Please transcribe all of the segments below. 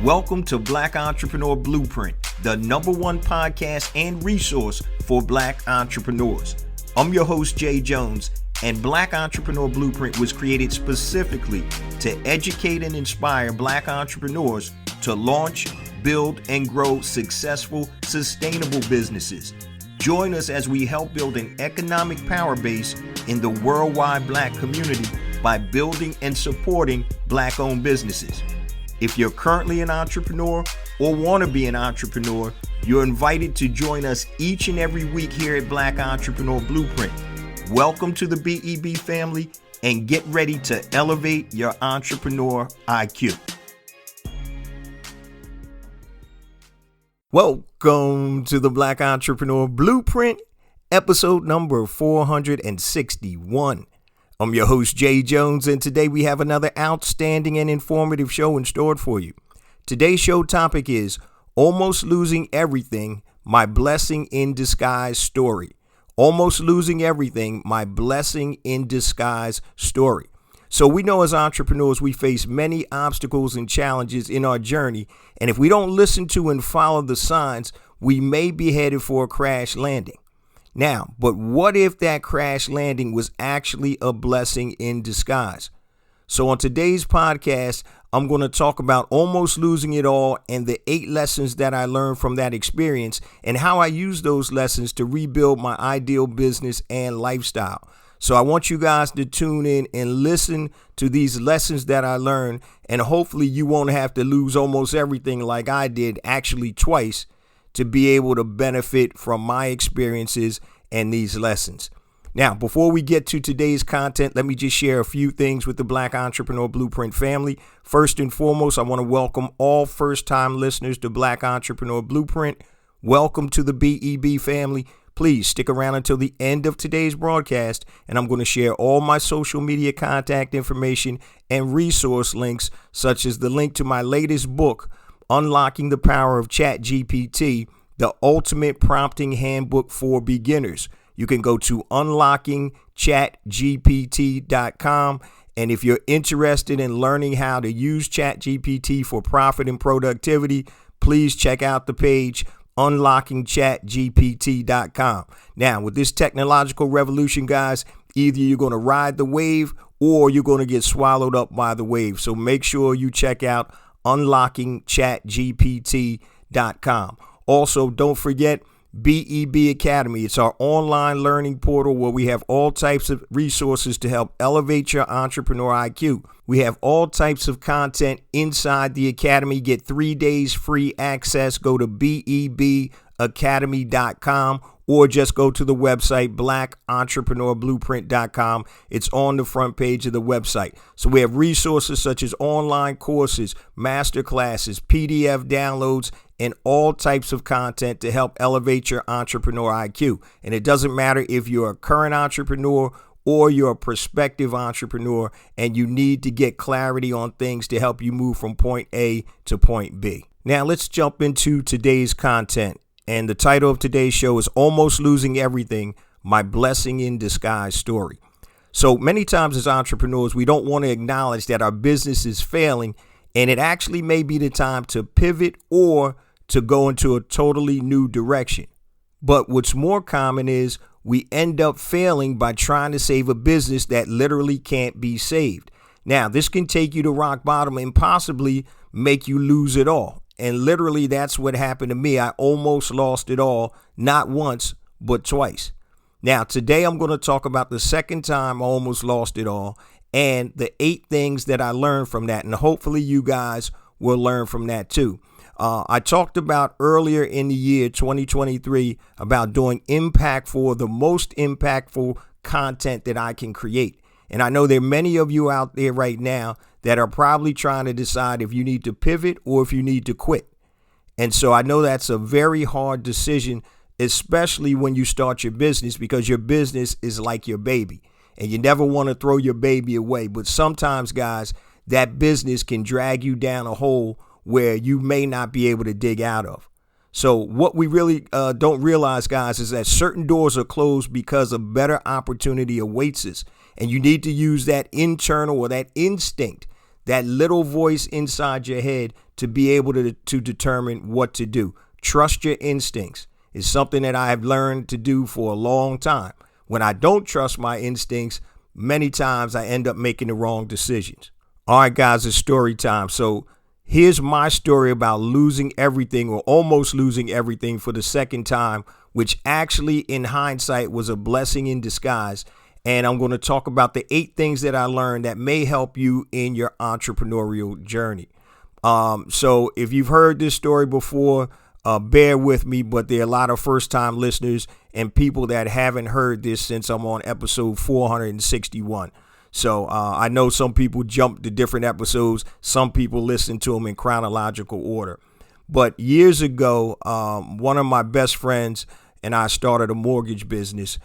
Welcome to Black Entrepreneur Blueprint, the #1 podcast and resource for Black entrepreneurs. I'm your host, Jay Jones, and Black Entrepreneur Blueprint was created specifically to educate and inspire Black entrepreneurs to launch, build, and grow successful, sustainable businesses. Join us as we help build an economic power base in the worldwide Black community by building and supporting Black-owned businesses. If you're currently an entrepreneur or want to be an entrepreneur, you're invited to join us each and every week here at Black Entrepreneur Blueprint. Welcome to the BEB family and get ready to elevate your entrepreneur IQ. Welcome to the Black Entrepreneur Blueprint, episode number 461. I'm your host, Jay Jones, and today we have another outstanding and informative show in store for you. Today's show topic is Almost Losing Everything, My Blessing in Disguise Story. Almost Losing Everything, My Blessing in Disguise Story. So we know as entrepreneurs, we face many obstacles and challenges in our journey, and if we don't listen to and follow the signs, we may be headed for a crash landing. Now, but what if that crash landing was actually a blessing in disguise? So on today's podcast, I'm going to talk about almost losing it all and the 8 lessons that I learned from that experience and how I use those lessons to rebuild my ideal business and lifestyle. So I want you guys to tune in and listen to these lessons that I learned, and hopefully you won't have to lose almost everything like I did, actually twice, to be able to benefit from my experiences and these lessons. Now, before we get to today's content, let me just share a few things with the Black Entrepreneur Blueprint family. First and foremost, I want to welcome all first-time listeners to Black Entrepreneur Blueprint. Welcome to the BEB family. Please stick around until the end of today's broadcast, and I'm going to share all my social media contact information and resource links, such as the link to my latest book, Unlocking the Power of ChatGPT, the Ultimate Prompting Handbook for Beginners. You can go to unlockingchatgpt.com. And if you're interested in learning how to use ChatGPT for profit and productivity, please check out the page unlockingchatgpt.com. Now, with this technological revolution, guys, either you're going to ride the wave or you're going to get swallowed up by the wave. So make sure you check out unlockingchatgpt.com. Also, don't forget BEB Academy. It's our online learning portal where we have all types of resources to help elevate your entrepreneur IQ. We have all types of content inside the academy. Get 3 days free access. Go to bebacademy.com or just go to the website blackentrepreneurblueprint.com. It's on the front page of the website. So we have resources such as online courses, master classes, PDF downloads, and all types of content to help elevate your entrepreneur IQ. And it doesn't matter if you're a current entrepreneur or you're a prospective entrepreneur and you need to get clarity on things to help you move from point A to point B. Now let's jump into today's content. And the title of today's show is Almost Losing Everything, My Blessing in Disguise Story. So many times as entrepreneurs, we don't want to acknowledge that our business is failing, and it actually may be the time to pivot or to go into a totally new direction. But what's more common is we end up failing by trying to save a business that literally can't be saved. Now, this can take you to rock bottom and possibly make you lose it all. And literally, that's what happened to me. I almost lost it all, not once, but twice. Now, today I'm going to talk about the second time I almost lost it all and the 8 things that I learned from that. And hopefully you guys will learn from that too. I talked about earlier in the year 2023 about doing the most impactful content that I can create. And I know there are many of you out there right now that are probably trying to decide if you need to pivot or if you need to quit. And so I know that's a very hard decision, especially when you start your business, because your business is like your baby and you never want to throw your baby away. But sometimes, guys, that business can drag you down a hole where you may not be able to dig out of. So what we really don't realize, guys, is that certain doors are closed because a better opportunity awaits us. And you need to use that internal or that instinct that little voice inside your head to be able to determine what to do. Trust your instincts is something that I have learned to do for a long time. When I don't trust my instincts, many times I end up making the wrong decisions. All right, guys, it's story time. So here's my story about losing everything or almost losing everything for the second time, which actually in hindsight was a blessing in disguise. And I'm going to talk about the 8 things that I learned that may help you in your entrepreneurial journey. So if you've heard this story before, bear with me, but there are a lot of first-time listeners and people that haven't heard this since I'm on episode 461. So I know some people jump to different episodes. Some people listen to them in chronological order. But years ago, one of my best friends and I started a mortgage business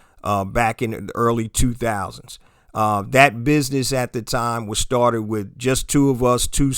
back in the early 2000s. That business at the time was started with just 2 of us, 2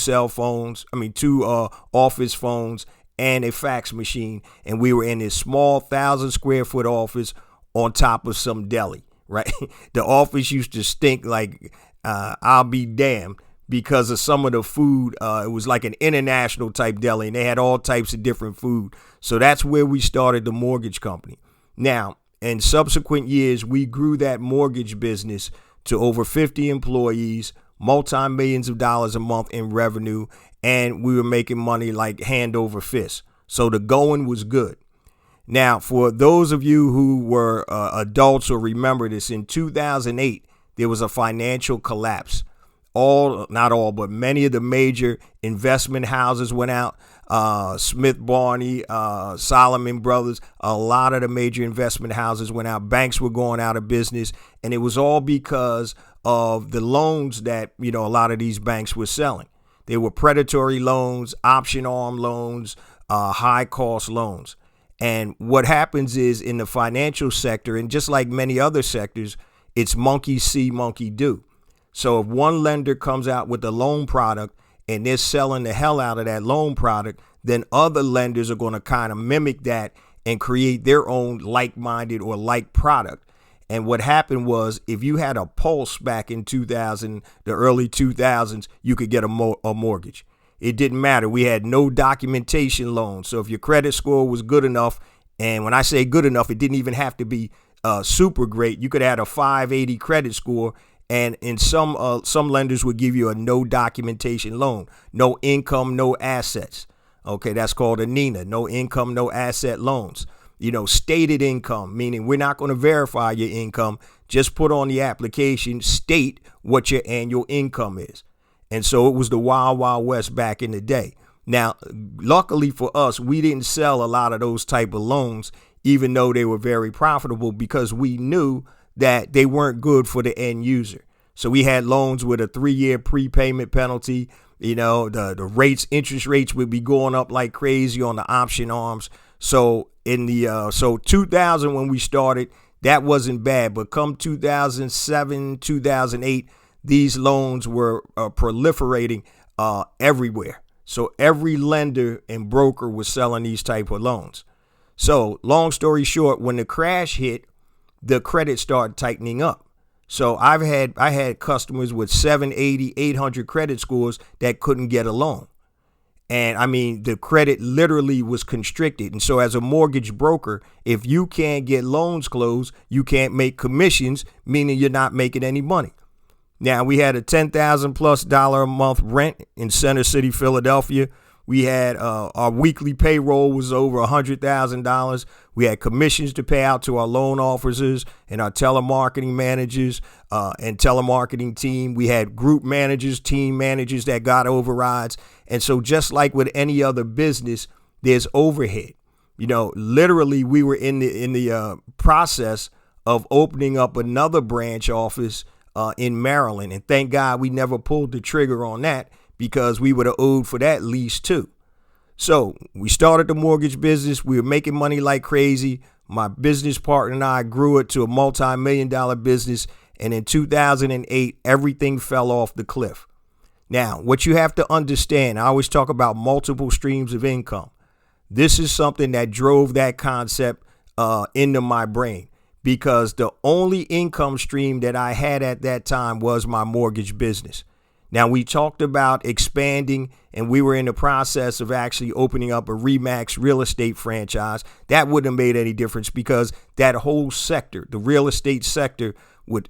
office phones, and a fax machine. And we were in this small 1,000 square foot office on top of some deli, right? The office used to stink like I'll be damned because of some of the food. It was like an international type deli, and they had all types of different food. So that's where we started the mortgage company. Now, in subsequent years, we grew that mortgage business to over 50 employees, multi-millions of dollars a month in revenue, and we were making money like hand over fist. So the going was good. Now, for those of you who were adults or remember this, in 2008, there was a financial collapse. Not all, but many of the major investment houses went out. Smith Barney, Solomon Brothers, a lot of the major investment houses went out. Banks were going out of business, and it was all because of the loans that, a lot of these banks were selling. They were predatory loans, option arm loans, high cost loans. And what happens is in the financial sector, and just like many other sectors, it's monkey see, monkey do. So if one lender comes out with a loan product and they're selling the hell out of that loan product, then other lenders are going to kind of mimic that and create their own like-minded or like product. And what happened was, if you had a pulse back in 2000, the early 2000s, you could get a mortgage. It didn't matter. We had no documentation loans. So if your credit score was good enough, and when I say good enough, it didn't even have to be super great. You could have a 580 credit score, and in some lenders would give you a no documentation loan, no income, no assets. Okay, that's called a NINA, no income, no asset loans. Stated income, meaning we're not going to verify your income. Just put on the application, state what your annual income is. And so it was the wild, wild west back in the day. Now, luckily for us, we didn't sell a lot of those type of loans, even though they were very profitable, because we knew that they weren't good for the end user. So we had loans with a 3-year prepayment penalty. The interest rates would be going up like crazy on the option arms. So in the 2000, when we started, that wasn't bad. But come 2007, 2008, these loans were proliferating everywhere. So every lender and broker was selling these type of loans. So long story short, when the crash hit, the credit started tightening up. So I had customers with 780, 800 credit scores that couldn't get a loan. And I mean, the credit literally was constricted. And so as a mortgage broker, if you can't get loans closed, you can't make commissions, meaning you're not making any money. Now, we had a $10,000+ a month rent in Center City, Philadelphia. We had our weekly payroll was over $100,000. We had commissions to pay out to our loan officers and our telemarketing managers and telemarketing team. We had group managers, team managers that got overrides. And so just like with any other business, there's overhead. Literally, we were in the process of opening up another branch office in Maryland. And thank God we never pulled the trigger on that, because we would have owed for that lease too. So we started the mortgage business. We were making money like crazy. My business partner and I grew it to a multi-million-dollar business. And in 2008, everything fell off the cliff. Now, what you have to understand, I always talk about multiple streams of income. This is something that drove that concept into my brain, because the only income stream that I had at that time was my mortgage business. Now, we talked about expanding, and we were in the process of actually opening up a RE/MAX real estate franchise. That wouldn't have made any difference because that whole sector, the real estate sector,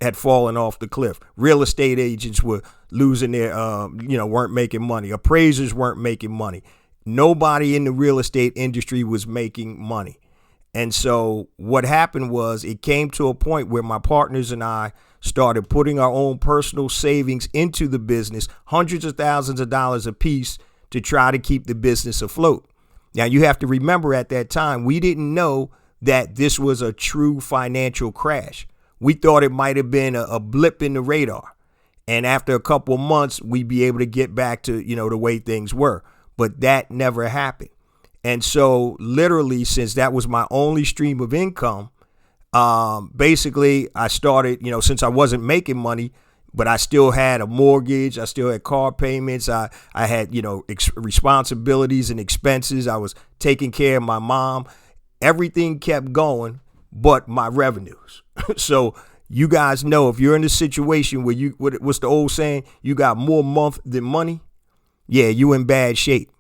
had fallen off the cliff. Real estate agents were losing their, weren't making money. Appraisers weren't making money. Nobody in the real estate industry was making money. And so what happened was it came to a point where my partners and I started putting our own personal savings into the business, hundreds of thousands of dollars a piece, to try to keep the business afloat. Now, you have to remember at that time, we didn't know that this was a true financial crash. We thought it might have been a blip in the radar. And after a couple of months, we'd be able to get back to, the way things were. But that never happened. And so literally, since that was my only stream of income, basically I started, since I wasn't making money, but I still had a mortgage, I still had car payments, I had, responsibilities and expenses. I was taking care of my mom. Everything kept going, but my revenues. So you guys know, if you're in a situation where what's the old saying? You got more month than money. Yeah, you in bad shape.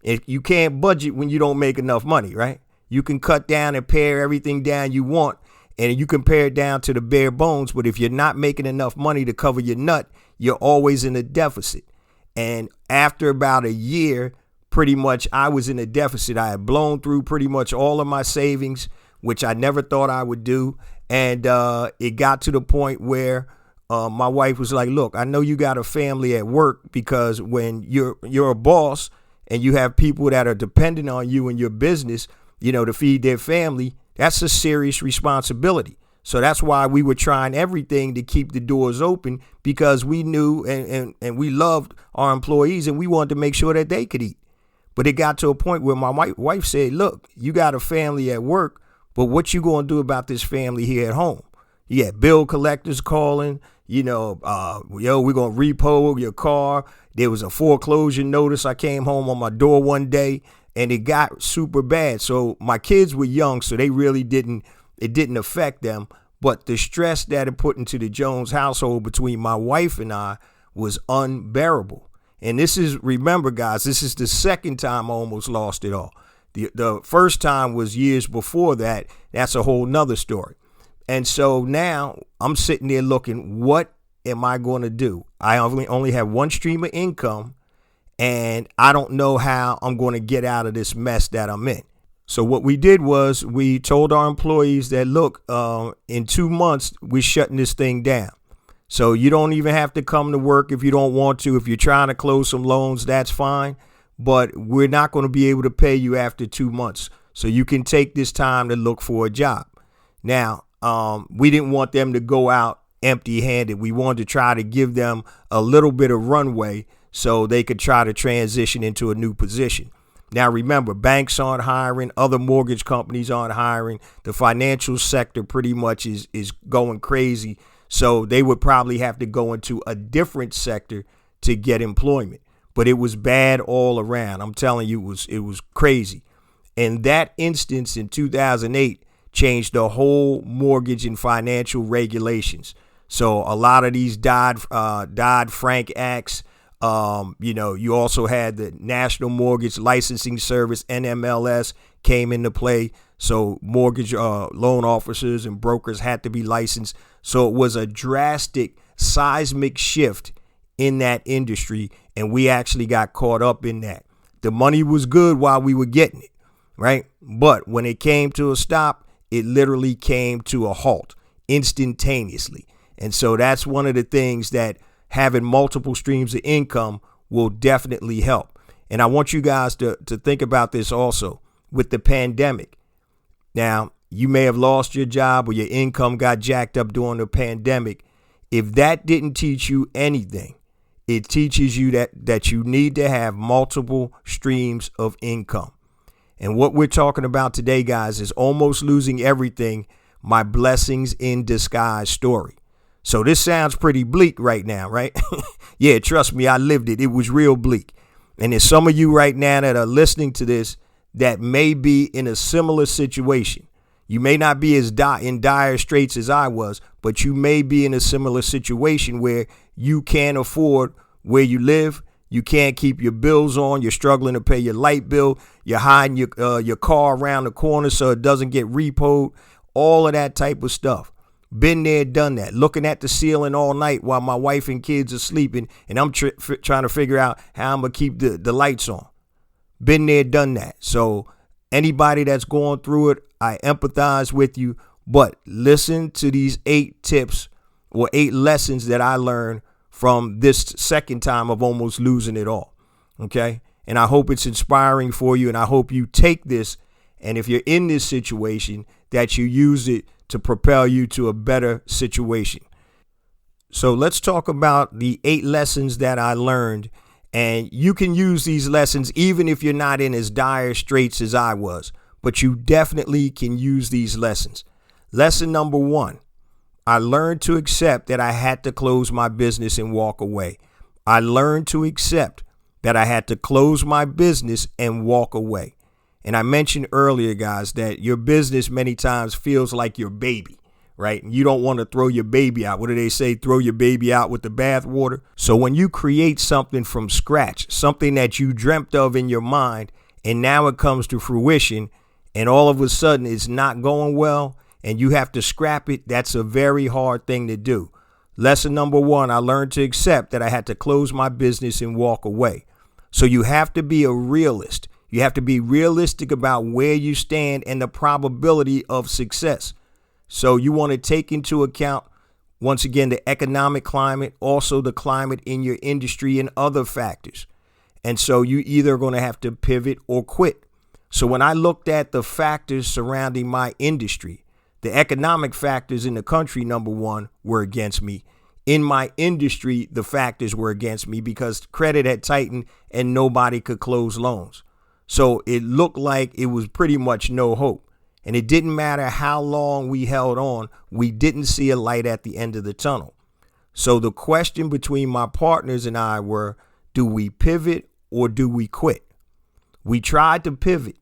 If you can't budget when you don't make enough money, right? You can cut down and pare everything down you want, and you can pare it down to the bare bones. But if you're not making enough money to cover your nut, you're always in a deficit. And after about a year, pretty much I was in a deficit. I had blown through pretty much all of my savings, which I never thought I would do. And it got to the point where my wife was like, look, I know you got a family at work, because when you're a boss and you have people that are dependent on you and your business, to feed their family, that's a serious responsibility. So that's why we were trying everything to keep the doors open, because we knew and we loved our employees, and we wanted to make sure that they could eat. But it got to a point where my wife said, look, you got a family at work, but what you going to do about this family here at home? You had bill collectors calling, we're going to repo your car. There was a foreclosure notice. I came home on my door one day, and it got super bad. So my kids were young, so they really didn't affect them. But the stress that it put into the Jones household between my wife and I was unbearable. And remember, guys, this is the second time I almost lost it all. The first time was years before that. That's a whole nother story. And so now I'm sitting there looking, what am I going to do? I only have one stream of income, and I don't know how I'm going to get out of this mess that I'm in. So what we did was we told our employees that, look, in 2 months, we're shutting this thing down. So you don't even have to come to work if you don't want to. If you're trying to close some loans, that's fine. But we're not going to be able to pay you after 2 months. So you can take this time to look for a job. Now, we didn't want them to go out empty-handed. We wanted to try to give them a little bit of runway so they could try to transition into a new position. Now, remember, banks aren't hiring. Other mortgage companies aren't hiring. The financial sector pretty much is going crazy. So they would probably have to go into a different sector to get employment. But it was bad all around. I'm telling you, it was crazy. And that instance in 2008 changed the whole mortgage and financial regulations. So a lot of these Dodd-Frank acts. You also had the National Mortgage Licensing Service, NMLS, came into play. So mortgage loan officers and brokers had to be licensed. So it was a drastic seismic shift in that industry, and we actually got caught up in that. The money was good while we were getting it, right? But when it came to a stop, it literally came to a halt instantaneously. And so that's one of the things that having multiple streams of income will definitely help. And I want you guys to think about this also with the pandemic. Now, you may have lost your job or your income got jacked up during the pandemic. If that didn't teach you anything, it teaches you that you need to have multiple streams of income. And what we're talking about today, guys, is almost losing everything, my blessings in disguise story. So this sounds pretty bleak right now, right? Yeah, trust me, I lived it. It was real bleak. And there's some of you right now that are listening to this that may be in a similar situation. You may not be as in dire straits as I was, but you may be in a similar situation where you can't afford where you live. You can't keep your bills on. You're struggling to pay your light bill. You're hiding your car around the corner so it doesn't get repoed. All of that type of stuff. Been there, done that. Looking at the ceiling all night while my wife and kids are sleeping, and I'm trying to figure out how I'm going to keep the lights on. Been there, done that. So anybody that's going through it, I empathize with you. But listen to these 8 tips or 8 lessons that I learned from this second time of almost losing it all. Okay. And I hope it's inspiring for you. And I hope you take this. And if you're in this situation, that you use it to propel you to a better situation. So let's talk about the 8 lessons that I learned. And you can use these lessons even if you're not in as dire straits as I was. But you definitely can use these lessons. Lesson number 1. I learned to accept that I had to close my business and walk away. I learned to accept that I had to close my business and walk away. And I mentioned earlier, guys, that your business many times feels like your baby, right? And you don't want to throw your baby out. What do they say? Throw your baby out with the bathwater. So when you create something from scratch, something that you dreamt of in your mind, and now it comes to fruition, and all of a sudden it's not going well, and you have to scrap it, that's a very hard thing to do. Lesson number 1, I learned to accept that I had to close my business and walk away. So you have to be a realist. You have to be realistic about where you stand and the probability of success. So you want to take into account, once again, the economic climate, also the climate in your industry and other factors. And so you either are going to have to pivot or quit. So when I looked at the factors surrounding my industry, the economic factors in the country, number 1, were against me. In my industry, the factors were against me because credit had tightened and nobody could close loans. So it looked like it was pretty much no hope. And it didn't matter how long we held on, we didn't see a light at the end of the tunnel. So the question between my partners and I were, do we pivot or do we quit? We tried to pivot.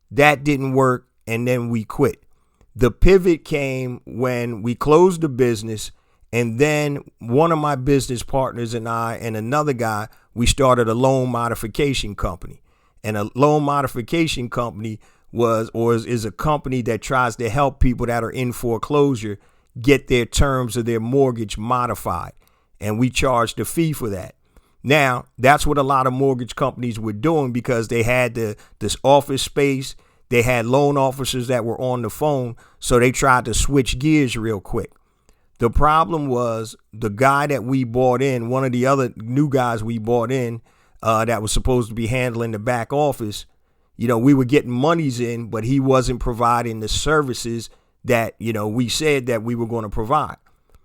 That didn't work, and then we quit. The pivot came when we closed the business, and then one of my business partners and I and another guy, we started a loan modification company. And a loan modification company is a company that tries to help people that are in foreclosure get their terms of their mortgage modified. And we charged a fee for that. Now, that's what a lot of mortgage companies were doing because they had this office space. They had loan officers that were on the phone, so they tried to switch gears real quick. The problem was the guy that we brought in, one of the other new guys we brought in that was supposed to be handling the back office, we were getting monies in, but he wasn't providing the services that, we said that we were going to provide.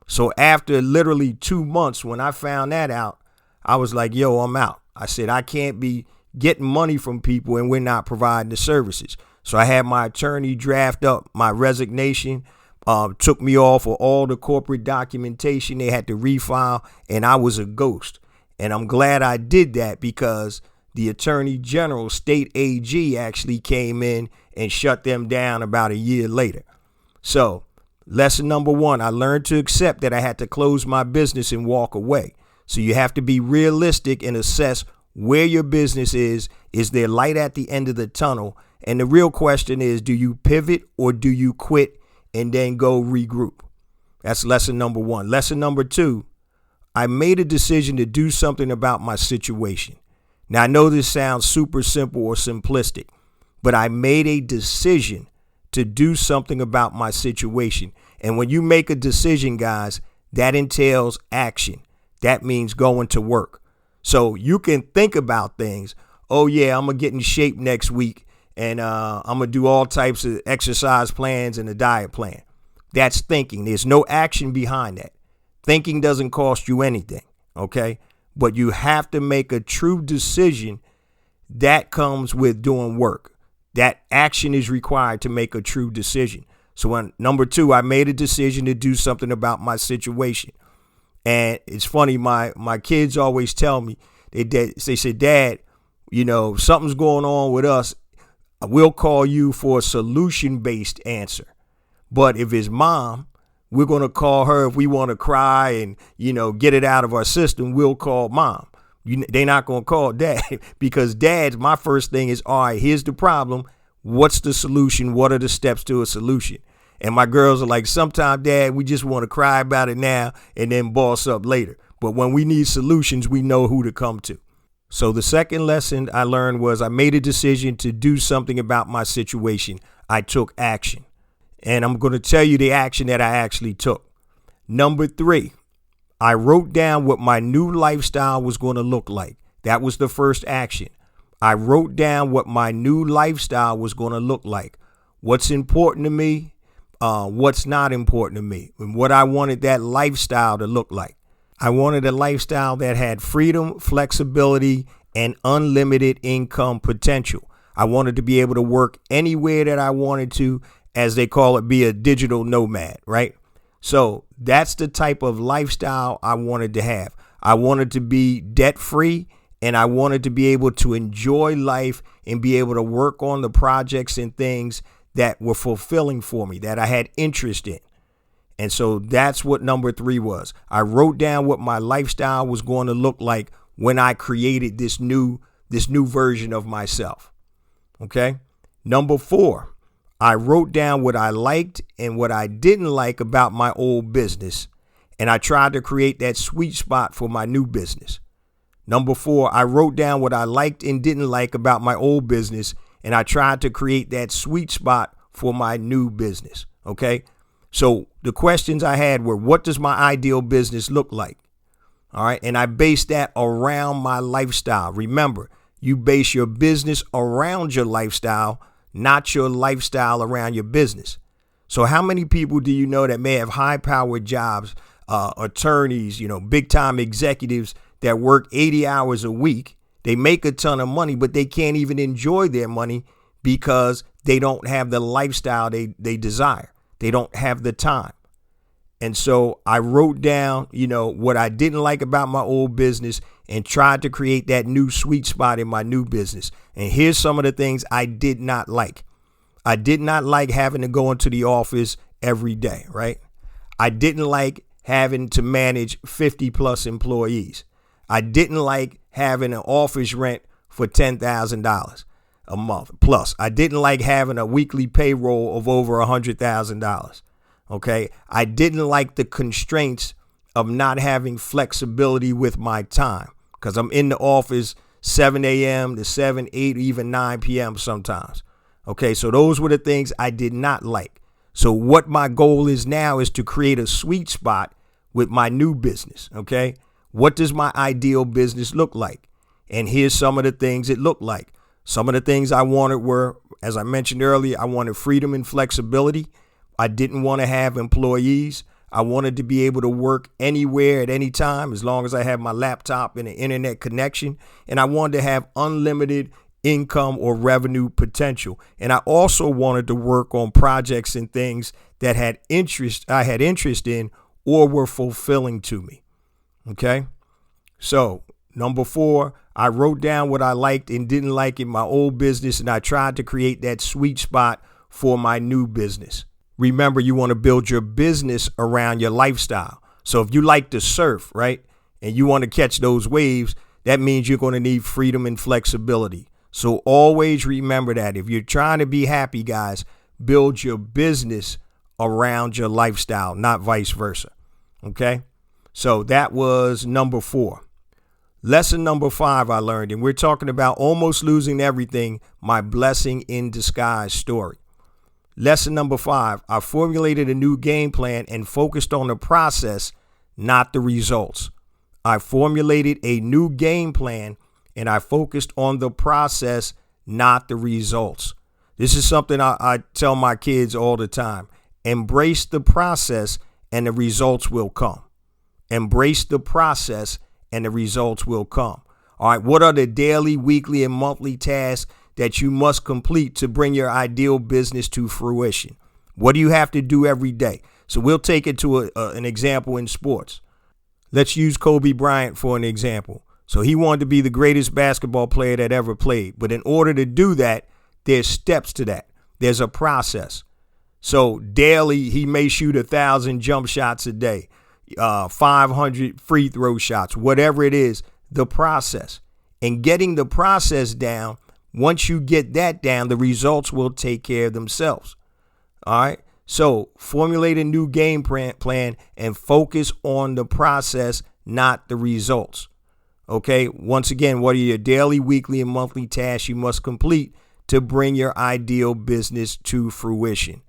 So after literally 2 months, when I found that out, I was like, yo, I'm out. I said, I can't be getting money from people and we're not providing the services. So I had my attorney draft up my resignation, took me off of all the corporate documentation. They had to refile, and I was a ghost. And I'm glad I did that because the Attorney General, State AG, actually came in and shut them down about a year later. So lesson number 1, I learned to accept that I had to close my business and walk away. So you have to be realistic and assess where your business is. Is there light at the end of the tunnel? And the real question is, do you pivot or do you quit and then go regroup? That's lesson number 1. Lesson number 2, I made a decision to do something about my situation. Now, I know this sounds super simple or simplistic, but I made a decision to do something about my situation. And when you make a decision, guys, that entails action. That means going to work. So you can think about things. Oh, yeah, I'm going to get in shape next week. And I'm going to do all types of exercise plans and a diet plan. That's thinking. There's no action behind that. Thinking doesn't cost you anything, okay? But you have to make a true decision. That comes with doing work. That action is required to make a true decision. So number 2, I made a decision to do something about my situation. And it's funny, my kids always tell me, they say, Dad, something's going on with us. We'll call you for a solution-based answer. But if it's Mom, we're going to call her if we want to cry and, get it out of our system. We'll call Mom. They're not going to call dad because dad's my first thing is, all right, here's the problem. What's the solution? What are the steps to a solution? And my girls are like, sometimes, Dad, we just want to cry about it now and then boss up later. But when we need solutions, we know who to come to. So the second lesson I learned was I made a decision to do something about my situation. I took action. And I'm going to tell you the action that I actually took. Number 3, I wrote down what my new lifestyle was going to look like. That was the first action. I wrote down what my new lifestyle was going to look like. What's important to me, what's not important to me, and what I wanted that lifestyle to look like. I wanted a lifestyle that had freedom, flexibility, and unlimited income potential. I wanted to be able to work anywhere that I wanted to, as they call it, be a digital nomad, right? So that's the type of lifestyle I wanted to have. I wanted to be debt-free, and I wanted to be able to enjoy life and be able to work on the projects and things that were fulfilling for me, that I had interest in. And so that's what number 3 was. I wrote down what my lifestyle was going to look like when I created this new version of myself. Okay. Number 4, I wrote down what I liked and what I didn't like about my old business, and I tried to create that sweet spot for my new business. Number 4, I wrote down what I liked and didn't like about my old business, and I tried to create that sweet spot for my new business. Okay. So the questions I had were, what does my ideal business look like? All right. And I based that around my lifestyle. Remember, you base your business around your lifestyle, not your lifestyle around your business. So how many people do you know that may have high powered jobs, attorneys, big time executives that work 80 hours a week? They make a ton of money, but they can't even enjoy their money because they don't have the lifestyle they desire. They don't have the time. And so I wrote down, what I didn't like about my old business and tried to create that new sweet spot in my new business. And here's some of the things I did not like. I did not like having to go into the office every day, right? I didn't like having to manage 50 plus employees. I didn't like having an office rent for $10,000 a month plus. I didn't like having a weekly payroll of over $100,000. Okay. I didn't like the constraints of not having flexibility with my time because I'm in the office 7 a.m. to 7, 8, even 9 p.m. sometimes. Okay. So those were the things I did not like. So what my goal is now is to create a sweet spot with my new business. Okay. What does my ideal business look like? And here's some of the things it looked like. Some of the things I wanted were, as I mentioned earlier, I wanted freedom and flexibility. I didn't want to have employees. I wanted to be able to work anywhere at any time as long as I had my laptop and an internet connection. And I wanted to have unlimited income or revenue potential. And I also wanted to work on projects and things that I had interest in or were fulfilling to me. Okay. So number 4, I wrote down what I liked and didn't like in my old business, and I tried to create that sweet spot for my new business. Remember, you want to build your business around your lifestyle. So if you like to surf, right, and you want to catch those waves, that means you're going to need freedom and flexibility. So always remember that. If you're trying to be happy, guys, build your business around your lifestyle, not vice versa. Okay. So that was number 4. Lesson number 5 I learned, and we're talking about almost losing everything, my blessing in disguise story. Lesson number 5, I formulated a new game plan and focused on the process, not the results. I formulated a new game plan and I focused on the process, not the results. This is something I tell my kids all the time. Embrace the process and the results will come. Embrace the process and the results will come. All right. What are the daily, weekly, and monthly tasks that you must complete to bring your ideal business to fruition? What do you have to do every day? So we'll take it to an example in sports. Let's use Kobe Bryant for an example. So he wanted to be the greatest basketball player that ever played. But in order to do that, there's steps to that. There's a process. So daily, he may shoot 1,000 jump shots a day. 500 free throw shots, whatever it is, the process. And getting the process down, once you get that down, the results will take care of themselves. All right. So formulate a new game plan and focus on the process, not the results. Okay. Once again, what are your daily, weekly, and monthly tasks you must complete to bring your ideal business to fruition?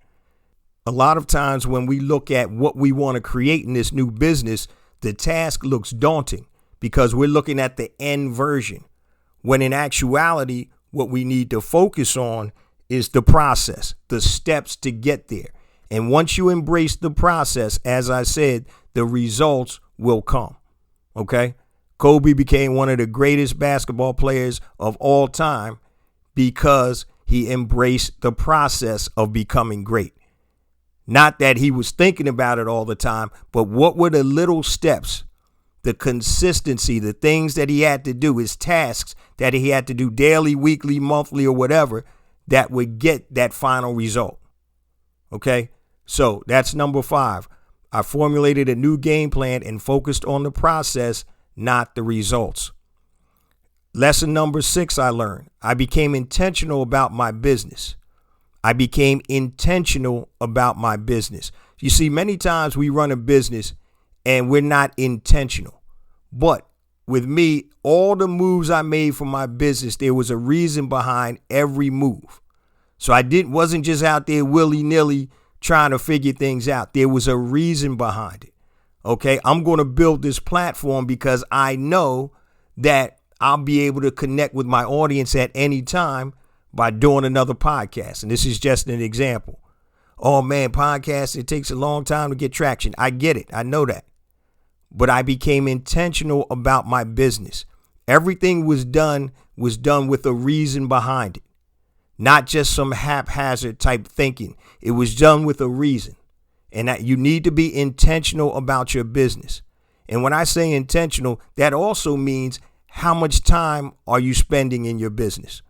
A lot of times when we look at what we want to create in this new business, the task looks daunting because we're looking at the end version, when in actuality, what we need to focus on is the process, the steps to get there. And once you embrace the process, as I said, the results will come. Okay? Kobe became one of the greatest basketball players of all time because he embraced the process of becoming great. Not that he was thinking about it all the time, but what were the little steps, the consistency, the things that he had to do, his tasks that he had to do daily, weekly, monthly, or whatever, that would get that final result. Okay? So that's number 5. I formulated a new game plan and focused on the process, not the results. Lesson number 6 I learned. I became intentional about my business. I became intentional about my business. You see, many times we run a business and we're not intentional. But with me, all the moves I made for my business, there was a reason behind every move. So I wasn't just out there willy-nilly trying to figure things out. There was a reason behind it. Okay, I'm going to build this platform because I know that I'll be able to connect with my audience at any time by doing another podcast. And this is just an example. Oh man, podcasts, it takes a long time to get traction. I get it. I know that. But I became intentional about my business. Everything was done with a reason behind it. Not just some haphazard type thinking. It was done with a reason. And that you need to be intentional about your business. And when I say intentional, that also means how much time are you spending in your business?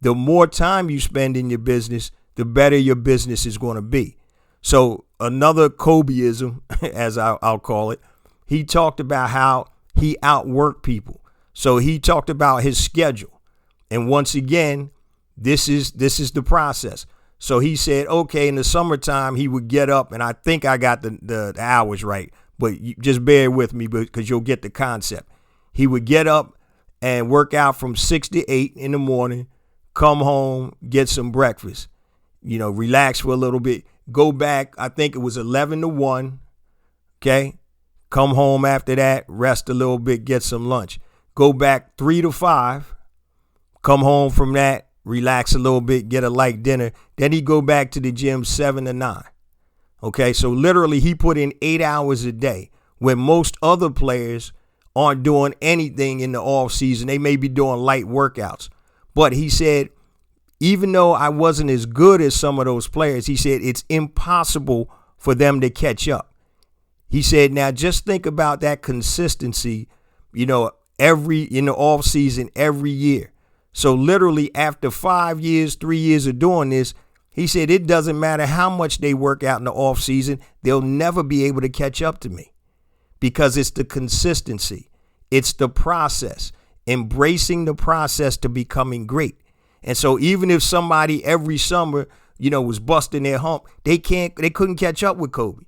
The more time you spend in your business, the better your business is going to be. So another Kobeism, as I'll call it, he talked about how he outworked people. So he talked about his schedule. And once again, this is the process. So he said, okay, in the summertime, he would get up, and I think I got the hours right, but you just bear with me because you'll get the concept. He would get up and work out from 6 to 8 in the morning, come home, get some breakfast, relax for a little bit, go back. I think it was 11 to 1. Okay. Come home after that, rest a little bit, get some lunch, go back 3 to 5, come home from that, relax a little bit, get a light dinner. Then he go back to the gym 7 to 9. Okay. So literally he put in 8 hours a day when most other players aren't doing anything in the off season. They may be doing light workouts. But he said, even though I wasn't as good as some of those players, he said it's impossible for them to catch up. He said, now just think about that consistency, in the off season, every year. So literally after 5 years, 3 years of doing this, he said, it doesn't matter how much they work out in the off season. They'll never be able to catch up to me because it's the consistency. It's the process. Embracing the process to becoming great. And so even if somebody every summer, was busting their hump, they couldn't catch up with Kobe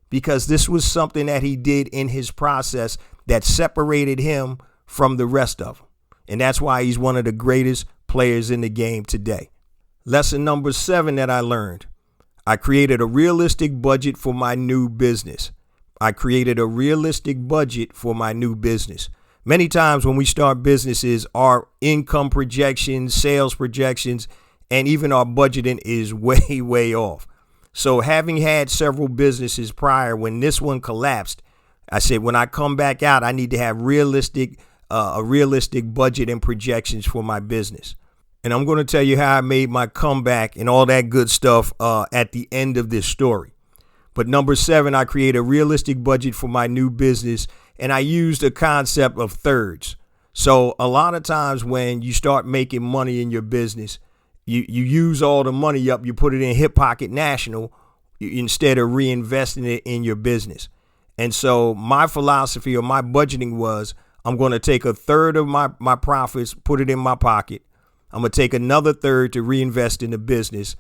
because this was something that he did in his process that separated him from the rest of them. And that's why he's one of the greatest players in the game today. Lesson number 7 that I learned. I created a realistic budget for my new business. Many times when we start businesses, our income projections, sales projections, and even our budgeting is way, way off. So having had several businesses prior, when this one collapsed, I said, when I come back out, I need to have a realistic budget and projections for my business. And I'm going to tell you how I made my comeback and all that good stuff at the end of this story. But number 7, I create a realistic budget for my new business. And I used a concept of thirds. So a lot of times when you start making money in your business, you use all the money up, you put it in Hip Pocket National instead of reinvesting it in your business. And so my philosophy or my budgeting was I'm going to take a third of my profits, put it in my pocket. I'm going to take another third to reinvest in the business.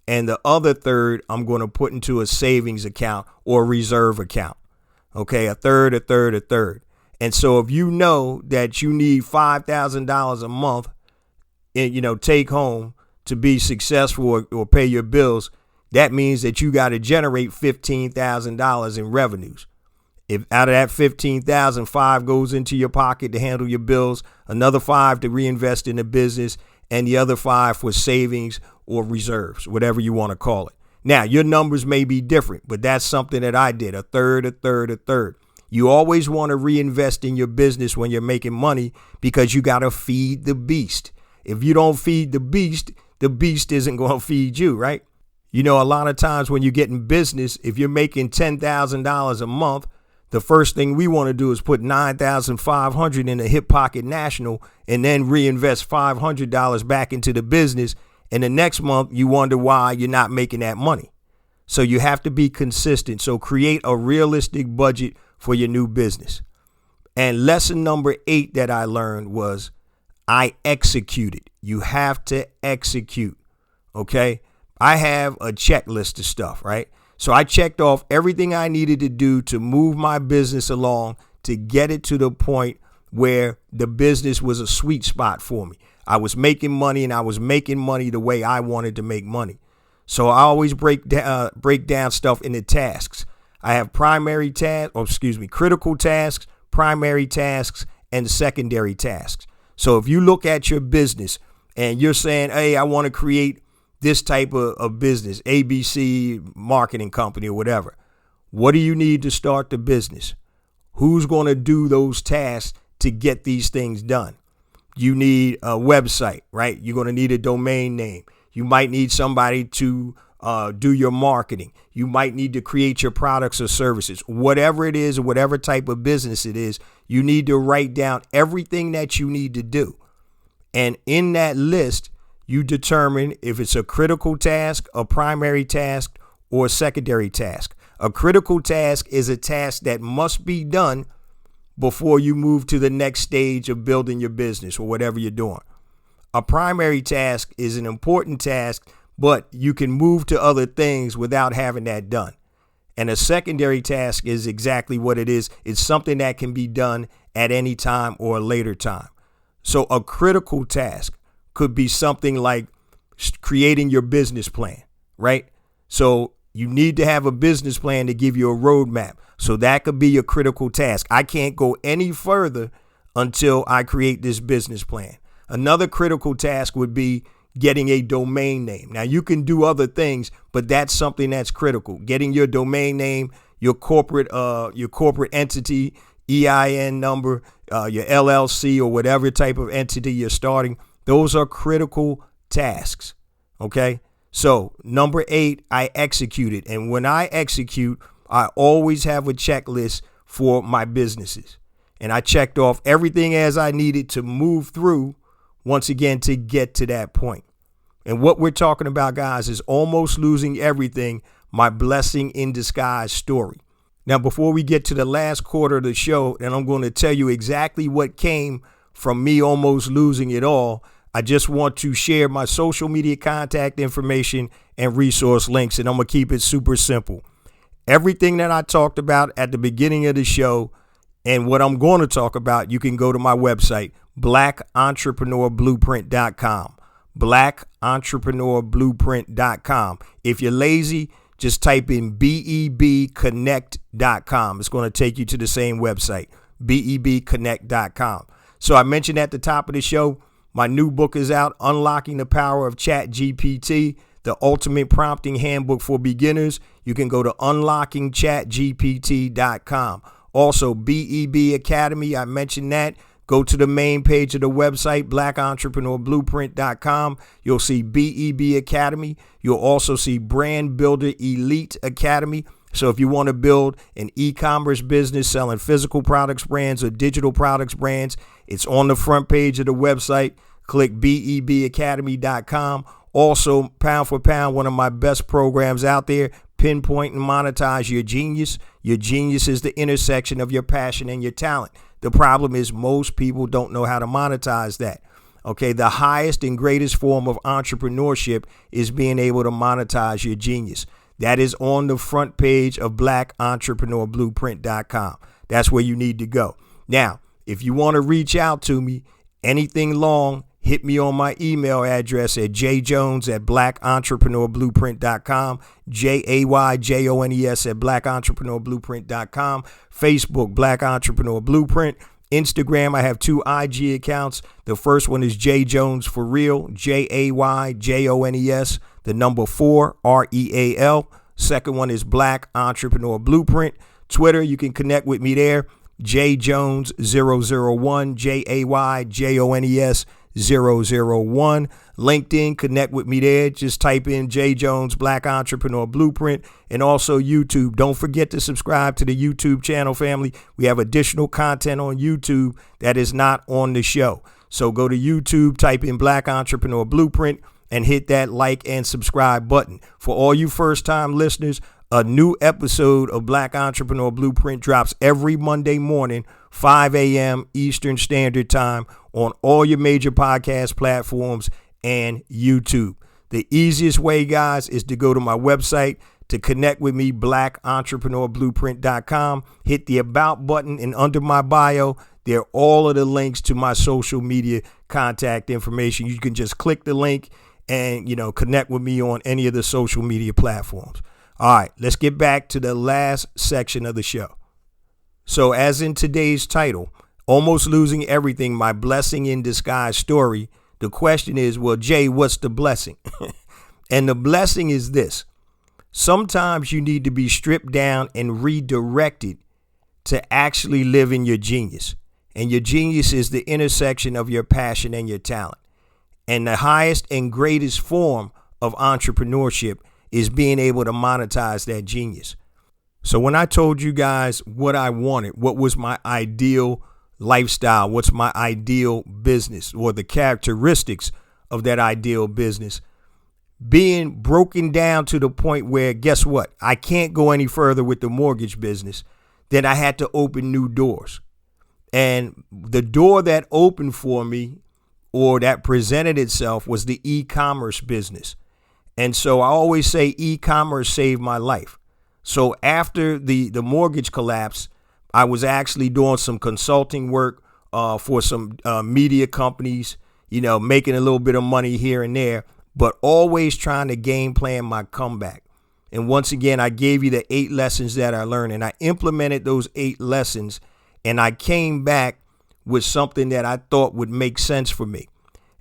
And the other third, I'm going to put into a savings account or reserve account. Okay, a third, a third, a third. And so if you know that you need $5,000 a month, and take home to be successful or pay your bills, that means that you got to generate $15,000 in revenues. If out of that 15,000, 5 goes into your pocket to handle your bills, another 5 to reinvest in the business, and the other 5 for savings or reserves, whatever you want to call it. Now, your numbers may be different, but that's something that I did, a third, a third, a third. You always want to reinvest in your business when you're making money because you got to feed the beast. If you don't feed the beast isn't going to feed you, right? A lot of times when you get in business, if you're making $10,000 a month, the first thing we want to do is put $9,500 in a hip pocket national and then reinvest $500 back into the business. And the next month you wonder why you're not making that money. So you have to be consistent. So create a realistic budget for your new business. And lesson number 8 that I learned was I executed. You have to execute. Okay. I have a checklist of stuff, right? So I checked off everything I needed to do to move my business along to get it to the point where the business was a sweet spot for me. I was making money and I was making money the way I wanted to make money. So I always break down stuff into tasks. I have critical tasks, primary tasks, and secondary tasks. So if you look at your business and you're saying, hey, I want to create this type of business, ABC marketing company or whatever, what do you need to start the business? Who's going to do those tasks to get these things done? You need a website, right? You're going to need a domain name. You might need somebody to do your marketing. You might need to create your products or services. Whatever it is, or whatever type of business it is, you need to write down everything that you need to do. And in that list, you determine if it's a critical task, a primary task, or a secondary task. A critical task is a task that must be done before you move to the next stage of building your business or whatever you're doing. A primary task is an important task, but you can move to other things without having that done. And a secondary task is exactly what it is. It's something that can be done at any time or a later time. So a critical task could be something like creating your business plan, right? So you need to have a business plan to give you a roadmap. So that could be your critical task. I can't go any further until I create this business plan. Another critical task would be getting a domain name. Now you can do other things, but that's something that's critical. Getting your domain name, your corporate entity, EIN number, your LLC or whatever type of entity you're starting. Those are critical tasks. Okay. So number 8, I executed. And when I execute, I always have a checklist for my businesses. And I checked off everything as I needed to move through once again to get to that point. And what we're talking about, guys, is almost losing everything, my blessing in disguise story. Now, before we get to the last quarter of the show, and I'm going to tell you exactly what came from me almost losing it all, I just want to share my social media contact information and resource links, and I'm going to keep it super simple. Everything that I talked about at the beginning of the show and what I'm going to talk about, you can go to my website, blackentrepreneurblueprint.com, blackentrepreneurblueprint.com. If you're lazy, just type in bebconnect.com. It's going to take you to the same website, bebconnect.com. So I mentioned at the top of the show, my new book is out, Unlocking the Power of ChatGPT, the ultimate prompting handbook for beginners. You can go to unlockingchatgpt.com. Also, BEB Academy, I mentioned that. Go to the main page of the website, blackentrepreneurblueprint.com. You'll see BEB Academy. You'll also see Brand Builder Elite Academy. So if you want to build an e-commerce business selling physical products brands or digital products brands, it's on the front page of the website. Click bebacademy.com. Also, pound for pound, one of my best programs out there, Pinpoint and Monetize Your Genius. Your genius is the intersection of your passion and your talent. The problem is most people don't know how to monetize that. Okay, the highest and greatest form of entrepreneurship is being able to monetize your genius. That is on the front page of BlackEntrepreneurBlueprint.com. That's where you need to go. Now, if you want to reach out to me, anything long, hit me on my email address at jjones@BlackEntrepreneurBlueprint.com, JAYJONES @BlackEntrepreneurBlueprint.com, Facebook, Black Entrepreneur Blueprint. Instagram, I have 2 IG accounts. The first one is J Jones for Real, JAYJONES, the number 4, REAL. Second one is Black Entrepreneur Blueprint. Twitter, you can connect with me there. JJones001, JAYJONES001. LinkedIn, connect with me there. Just type in J Jones Black Entrepreneur Blueprint, and also YouTube. Don't forget to subscribe to the YouTube channel, family. We have additional content on YouTube that is not on the show. So go to YouTube, type in Black Entrepreneur Blueprint, and hit that like and subscribe button. For all you first-time listeners, a new episode of Black Entrepreneur Blueprint drops every Monday morning, 5 a.m. Eastern Standard Time, on all your major podcast platforms and YouTube. The easiest way, guys, is to go to my website to connect with me, BlackEntrepreneurBlueprint.com. Hit the About button, and under my bio, there are all of the links to my social media contact information. You can just click the link and, connect with me on any of the social media platforms. All right, let's get back to the last section of the show. So as in today's title, Almost Losing Everything, My Blessing in Disguise Story, the question is, well, Jay, what's the blessing? And the blessing is this. Sometimes you need to be stripped down and redirected to actually live in your genius. And your genius is the intersection of your passion and your talent. And the highest and greatest form of entrepreneurship is being able to monetize that genius. So when I told you guys what I wanted, what was my ideal lifestyle, what's my ideal business, or the characteristics of that ideal business, being broken down to the point where, guess what? I can't go any further with the mortgage business. Then I had to open new doors. And the door that opened for me, or that presented itself, was the e-commerce business. And so I always say e-commerce saved my life. So after the mortgage collapse, I was actually doing some consulting work for some media companies, making a little bit of money here and there, but always trying to game plan my comeback. And once again, I gave you the 8 lessons that I learned, and I implemented those 8 lessons, and I came back with something that I thought would make sense for me.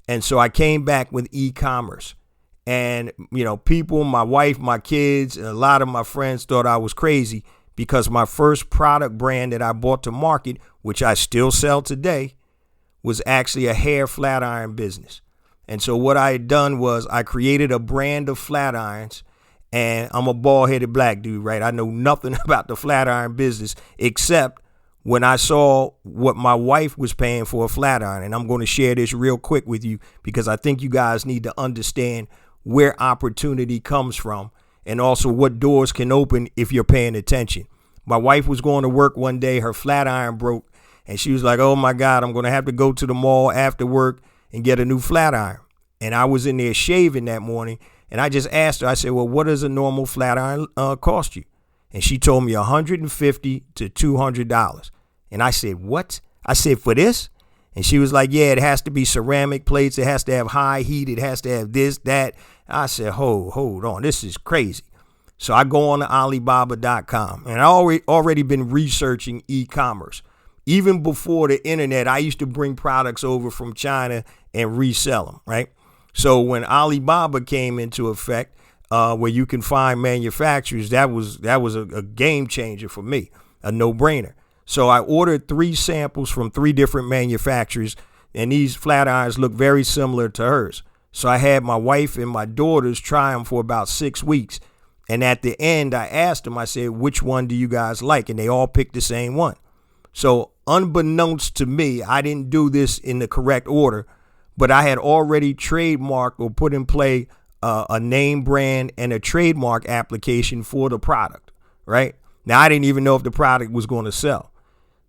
And so I came back with e-commerce. And, people, my wife, my kids, and a lot of my friends thought I was crazy because my first product brand that I brought to market, which I still sell today, was actually a hair flat iron business. And so what I had done was I created a brand of flat irons, and I'm a bald-headed black dude, right? I know nothing about the flat iron business except when I saw what my wife was paying for a flat iron. And I'm going to share this real quick with you because I think you guys need to understand where opportunity comes from and also what doors can open if you're paying attention. My wife was going to work one day, her flat iron broke, and she was like, oh my God, I'm going to have to go to the mall after work and get a new flat iron. And I was in there shaving that morning, and I just asked her, I said, well, what does a normal flat iron cost you? And she told me $150 to $200. And I said, what? I said, for this? And she was like, yeah, it has to be ceramic plates. It has to have high heat. It has to have this, that. I said, hold on. This is crazy. So I go on to Alibaba.com, and I already been researching e-commerce. Even before the internet, I used to bring products over from China and resell them, right? So when Alibaba came into effect, where you can find manufacturers, that was a game changer for me, a no-brainer. So I ordered 3 samples from 3 different manufacturers, and these flat irons look very similar to hers. So I had my wife and my daughters try them for about 6 weeks. And at the end, I asked them, I said, which one do you guys like? And they all picked the same one. So unbeknownst to me, I didn't do this in the correct order, but I had already trademarked or put in play a name brand and a trademark application for the product, right? Now, I didn't even know if the product was going to sell.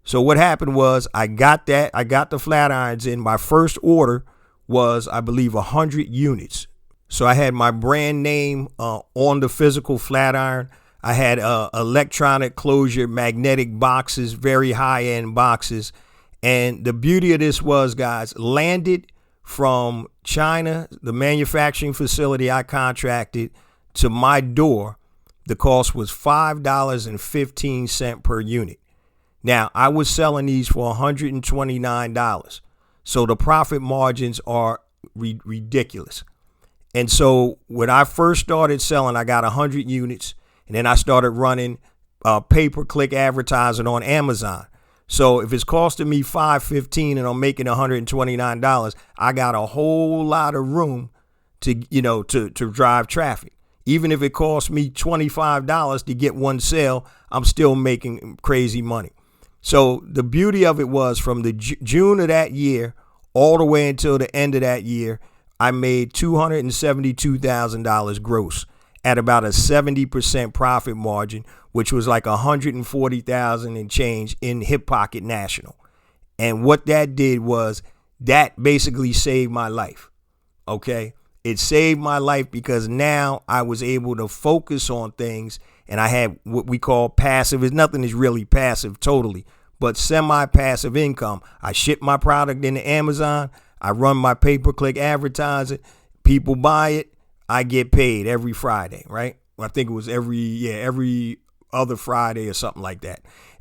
So what happened was I got the flat irons in. My first order was, I believe, 100 units. So I had my brand name on the physical flat iron. I had electronic closure, magnetic boxes, very high-end boxes. And the beauty of this was, guys, landed from China, the manufacturing facility I contracted, to my door, the cost was $5.15 per unit. Now, I was selling these for $129. So the profit margins are ridiculous. And so when I first started selling, I got 100 units, and then I started running pay-per-click advertising on Amazon. So if it's costing me $5.15 and I'm making $129, I got a whole lot of room to drive traffic. Even if it costs me $25 to get one sale, I'm still making crazy money. So the beauty of it was, from the June of that year all the way until the end of that year, I made $272,000 gross at about a 70% profit margin, which was like $140,000 and change in Hip Pocket National. And what that did was that basically saved my life. Okay. It saved my life because now I was able to focus on things, and I had what we call passive. Nothing is really passive totally, but semi-passive income. I ship my product into Amazon. I run my pay-per-click advertising. People buy it. I get paid every Friday, right? I think it was every other Friday or something like that.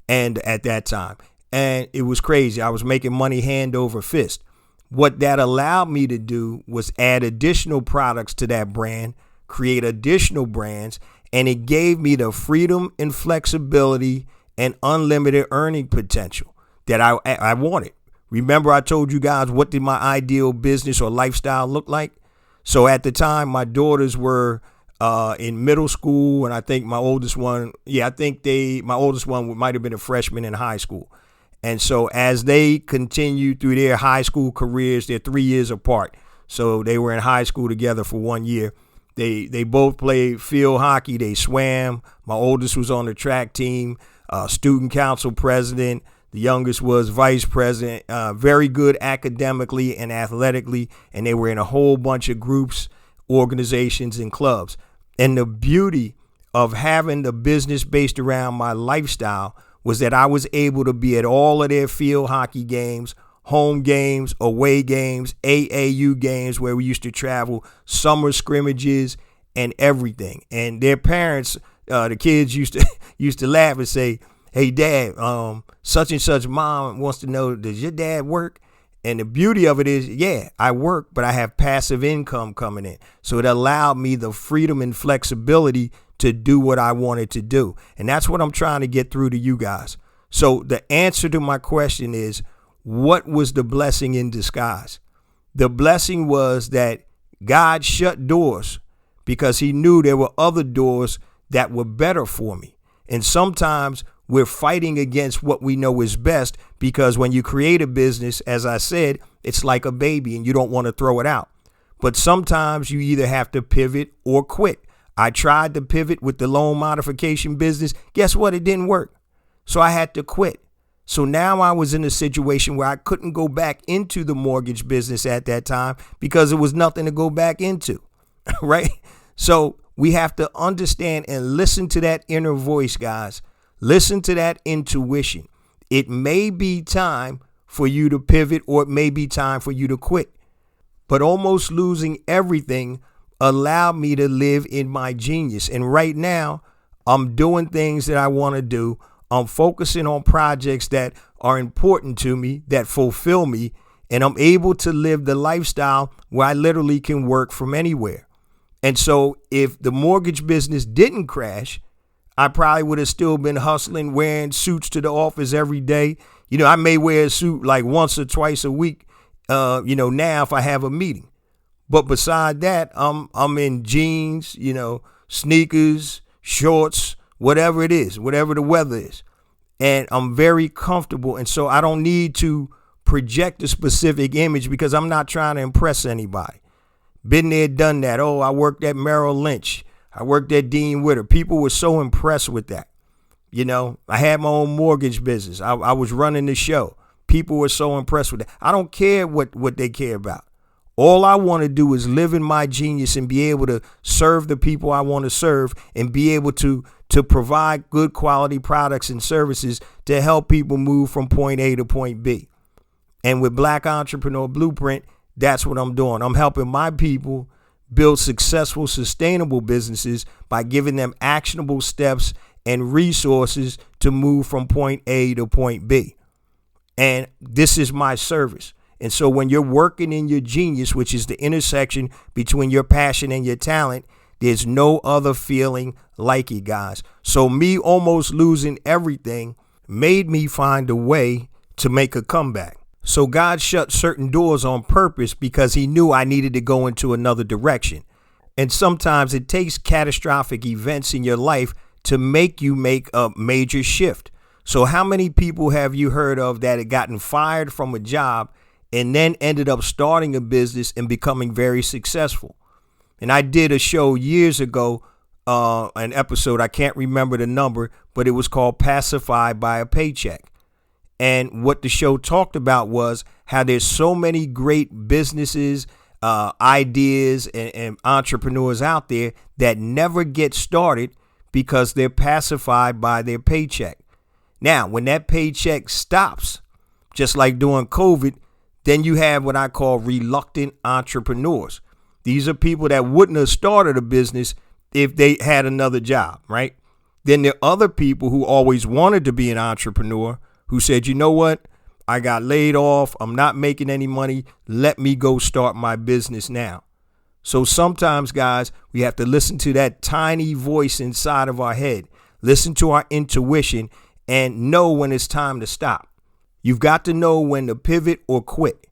And at that time, and it was crazy. I was making money hand over fist. What that allowed me to do was add additional products to that brand, create additional brands, and it gave me the freedom and flexibility and unlimited earning potential that I wanted. Remember, I told you guys, what did my ideal business or lifestyle look like? So at the time, my daughters were in middle school, and I think my oldest one might have been a freshman in high school. And so as they continued through their high school careers, they're 3 years apart. So they were in high school together for 1 year. They both played field hockey. They swam. My oldest was on the track team, student council president. The youngest was vice president, very good academically and athletically. And they were in a whole bunch of groups, organizations, and clubs. And the beauty of having the business based around my lifestyle was that I was able to be at all of their field hockey games, home games, away games, AAU games where we used to travel, summer scrimmages, and everything. And their parents, the kids used to laugh and say, "Hey, Dad, such and such mom wants to know, does your dad work?" And the beauty of it is, yeah, I work, but I have passive income coming in. So it allowed me the freedom and flexibility to do what I wanted to do. And that's what I'm trying to get through to you guys. So the answer to my question is, what was the blessing in disguise? The blessing was that God shut doors because he knew there were other doors that were better for me. And sometimes we're fighting against what we know is best, because when you create a business, as I said, it's like a baby and you don't want to throw it out. But sometimes you either have to pivot or quit. I tried to pivot with the loan modification business. Guess what? It didn't work. So I had to quit. So now I was in a situation where I couldn't go back into the mortgage business at that time because there was nothing to go back into, right? So we have to understand and listen to that inner voice, guys. Listen to that intuition. It may be time for you to pivot, or it may be time for you to quit. But almost losing everything allowed me to live in my genius. And right now, I'm doing things that I want to do. I'm focusing on projects that are important to me, that fulfill me, and I'm able to live the lifestyle where I literally can work from anywhere. And so if the mortgage business didn't crash, I probably would have still been hustling, wearing suits to the office every day. You know, I may wear a suit like once or twice a week, now if I have a meeting. But beside that, I'm in jeans, sneakers, shorts, whatever it is, whatever the weather is. And I'm very comfortable. And so I don't need to project a specific image because I'm not trying to impress anybody. Been there, done that. Oh, I worked at Merrill Lynch. I worked at Dean Witter. People were so impressed with that. You know, I had my own mortgage business. I was running the show. People were so impressed with that. I don't care what they care about. All I want to do is live in my genius and be able to serve the people I want to serve and be able to provide good quality products and services to help people move from point A to point B. And with Black Entrepreneur Blueprint, that's what I'm doing. I'm helping my people build successful, sustainable businesses by giving them actionable steps and resources to move from point A to point B. And this is my service. And so when you're working in your genius, which is the intersection between your passion and your talent, there's no other feeling like it, guys. So me almost losing everything made me find a way to make a comeback. So God shut certain doors on purpose because he knew I needed to go into another direction. And sometimes it takes catastrophic events in your life to make you make a major shift. So how many people have you heard of that had gotten fired from a job and then ended up starting a business and becoming very successful? And I did a show years ago, an episode, I can't remember the number, but it was called Pacified by a Paycheck. And what the show talked about was how there's so many great businesses, ideas, and entrepreneurs out there that never get started because they're pacified by their paycheck. Now, when that paycheck stops, just like during COVID, then you have what I call reluctant entrepreneurs. These are people that wouldn't have started a business if they had another job, right? Then there are other people who always wanted to be an entrepreneur who said, you know what? I got laid off. I'm not making any money. Let me go start my business now. So sometimes, guys, we have to listen to that tiny voice inside of our head, listen to our intuition, and know when it's time to stop. You've got to know when to pivot or quit.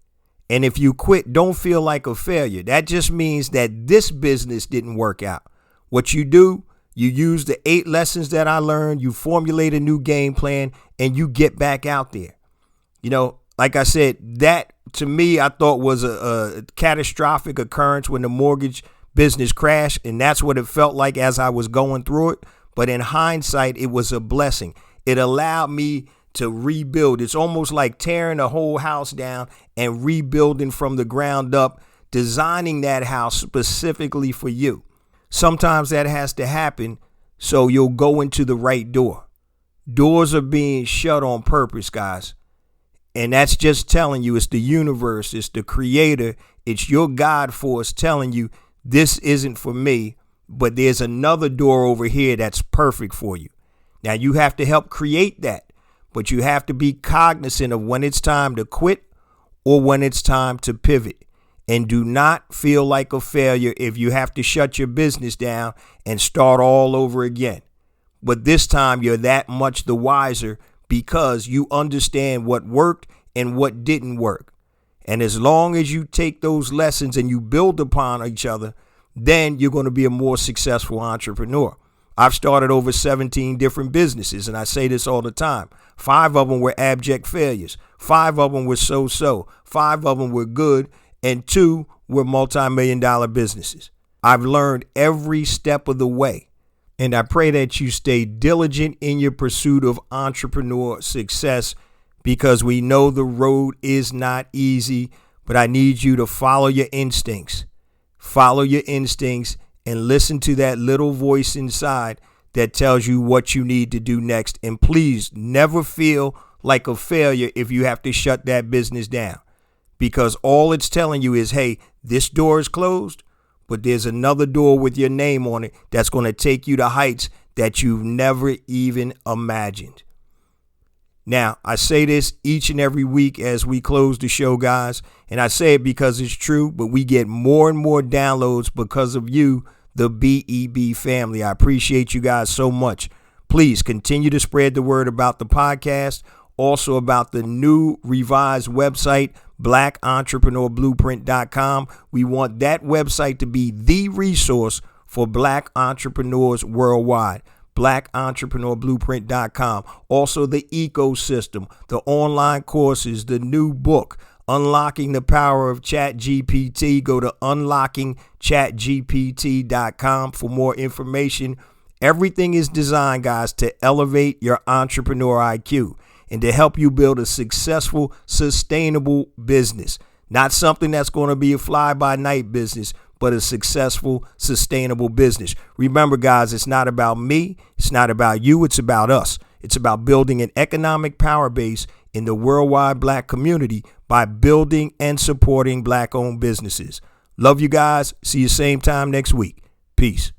And if you quit, don't feel like a failure. That just means that this business didn't work out. What you do, you use the 8 lessons that I learned, you formulate a new game plan, and you get back out there. You know, like I said, that to me, I thought was a catastrophic occurrence when the mortgage business crashed. And that's what it felt like as I was going through it. But in hindsight, it was a blessing. It allowed me to rebuild. It's almost like tearing the whole house down and rebuilding from the ground up, designing that house specifically for you. Sometimes that has to happen so you'll go into the right door. Doors are being shut on purpose, guys. And that's just telling you it's the universe, it's the creator, it's your God force telling you this isn't for me, but there's another door over here that's perfect for you. Now you have to help create that, but you have to be cognizant of when it's time to quit or when it's time to pivot. And do not feel like a failure if you have to shut your business down and start all over again. But this time you're that much the wiser because you understand what worked and what didn't work. And as long as you take those lessons and you build upon each other, then you're going to be a more successful entrepreneur. I've started over 17 different businesses, and I say this all the time. 5 of them were abject failures. 5 of them were so-so. 5 of them were good, and 2 were multi-million-dollar businesses. I've learned every step of the way. And I pray that you stay diligent in your pursuit of entrepreneur success because we know the road is not easy, but I need you to follow your instincts. Follow your instincts and listen to that little voice inside that tells you what you need to do next. And please never feel like a failure if you have to shut that business down, because all it's telling you is, hey, this door is closed, but there's another door with your name on it that's going to take you to heights that you've never even imagined. Now, I say this each and every week as we close the show, guys, and I say it because it's true, but we get more and more downloads because of you, the BEB family. I appreciate you guys so much. Please continue to spread the word about the podcast, also about the new revised website, BlackEntrepreneurBlueprint.com. We want that website to be the resource for Black entrepreneurs worldwide. BlackEntrepreneurBlueprint.com. Also the ecosystem, the online courses, the new book, Unlocking the Power of ChatGPT. Go to unlockingchatgpt.com for more information Everything is designed, guys, to elevate your entrepreneur IQ and to help you build a successful, sustainable business. Not something that's going to be a fly-by-night business, but a successful, sustainable business. Remember, guys, it's not about me. It's not about you. It's about us. It's about building an economic power base in the worldwide Black community by building and supporting Black-owned businesses. Love you guys. See you same time next week. Peace.